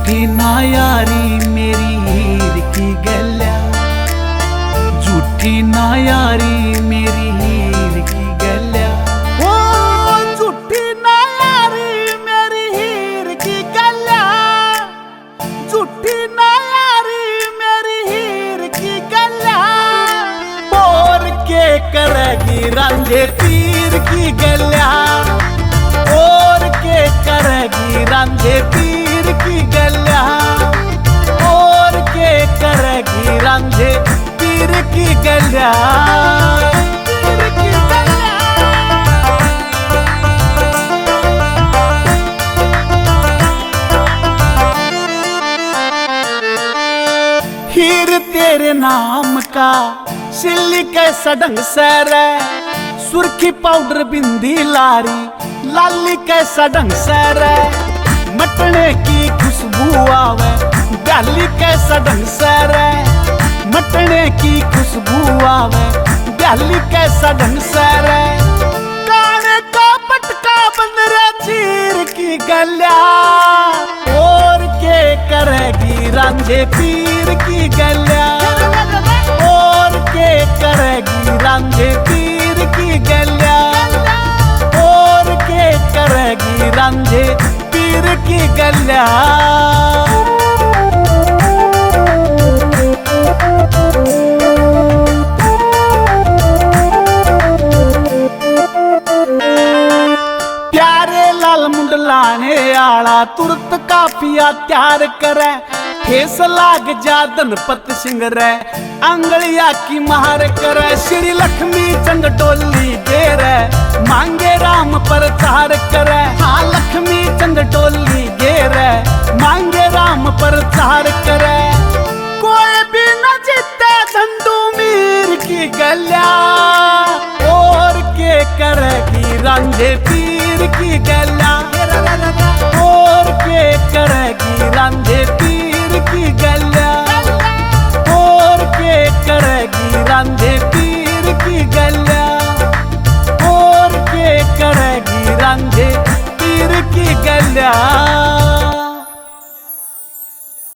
झूठी ना यारी मेरी हीर की गल्या, झूठी ना यारी मेरी हीर की गल्या। ओ झूठी ना यारी मेरी हीर की गल्या, झूठी ना यारी मेरी हीर की गल्या। और के करेगी रांझे पीर की गल्या, और के करेगी रांझे पीर की गल्या, और के करेगी रांझे पीर की गल्या, पीर की गल्या। हीर तेरे नाम का सिल्ली कैसा ढंग सर, सुर्खी पाउडर बिंदी लारी लाली कैसा ढंग सर, मटने की खुशबू आवे डाली कैसा ढंग सर, मटने की खुशबू आवे डाली कैसा ढंग सर। काने का पटका बंदरा चीर की गल्या, और के करेगी रांझे पीर की गल्या, और के करेगी रांझे पीर की गल्या, और के करेगी रांझे पीर की गल्या। प्यारे लाल मुंडलाने आला तुरत काफिया तैयार करे, ठेस लाग जा धनपत सिंह रे अंगलिया की मार करे। श्री लक्ष्मी चंग डोली गेरे मांगे राम पर चार करे, हाँ लक्ष्मी चंद डोली गेरे मांगे राम पर चार करे। कोई भी न जीते झंडू मीर की गल्या, और के करेगी रांझे पीर की गल्या, और के करेगी रांझे पीर की गल्या, और के करेगी रांझे पीर की गल्या, और के करेगी रांझे पीर की गल्या।